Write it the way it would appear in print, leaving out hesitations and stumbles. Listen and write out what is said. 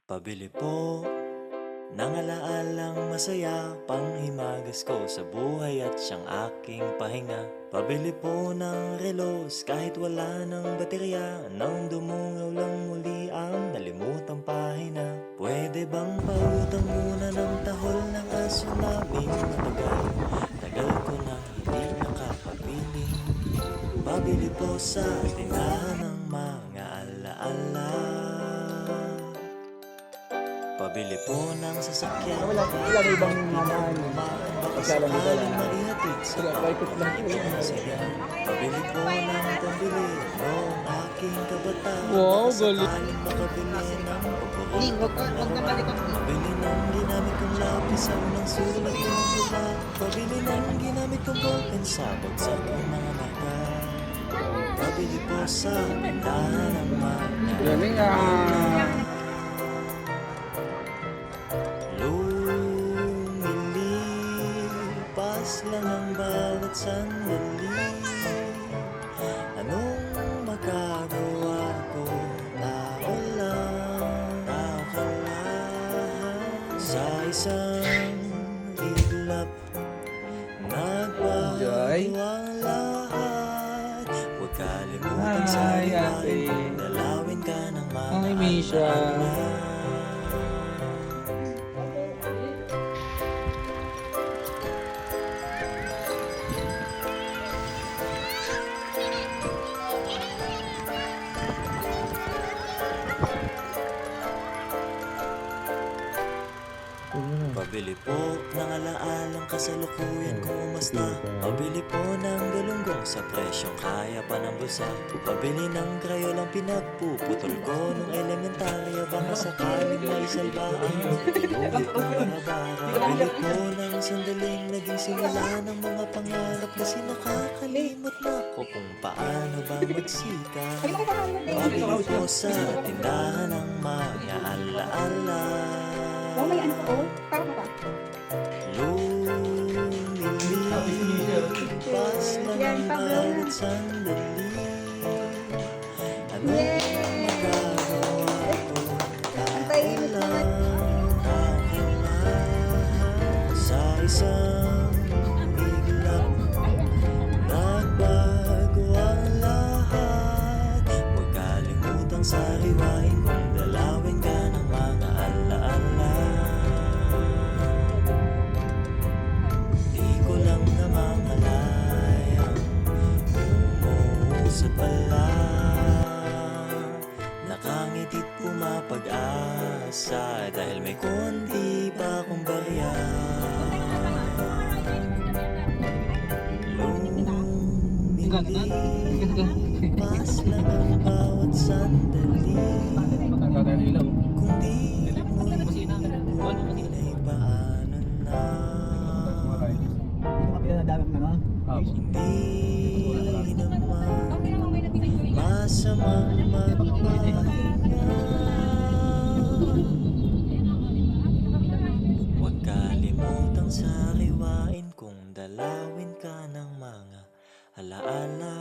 Pabili po ng alaalang masaya, panghimagas ko sa buhay at siyang aking pahinga. Pabili po ng relos kahit wala ng baterya, nang dumungaw lang muli ang nalimutang pahina. Pwede bang pautang muna ng tahol ng aso naming matagal? Tagal ko na hindi nakapabili. Pabili po sa tindahan ng mga alaala. Pabili po ng sasakyan. Wala na ibang nanahan yun. Baka Pagkalan nila sakaling na. maihatid sa Kaya private lang yun. pamamagitan saya. Pabili po ng pambili noong aking kabataan. Wow, Baka galing. sakaling makabili ng Ning, paborito wag na balik ang Pabili ng ginamit kong lapis sa unang sulat ko ng bula. Pabili ng ginamit kong ballpen sa bagsak ng mga mata. Pabili po sa tindahan ng mga Galing lumilipas lang ang bawat sandali. Anong magagawa ko? Tao ka lang. Sa isang iglap nagbago ang lahat. Huwag kalimutan sa Hi, ate. liwain, dalawin ka ng mga Hi, Misha. alaala. Pabili po ng alaalang kasalukuyan kung umasta. Pabili po ng galunggong sa presyong kaya pa ng bulsa. Pabili ng krayolang pinagpuputol ko nung elementarya. Baka sakaling may salba ang tinugit ng barabara. Pabili po ng sandaling naging simula ng mga pangarap na sinakakalimot na ko kung paano ba magsika. Pabili po sa tindahan ng mga alaala. Oh, may ano ko? Parang ba? Lumilipas lang ang bawat sandali. Ano magagawa ko? Tao lang sa isang iglap. Nagbago ang lahat. Huwag kalimutang sariwain kung dalawin ka ng mga alaala. Di ko lang namamalayang umuusap pala. Nakangiti't pumapag-asa dahil may konti pa akong barya. Lumilipas lang ang bawat sandali. Kung di mo'y ay paano na? Hindi naman masamang magpahinga. Huwag kalimutang sariwain kung dalawin ka ng mga alaala.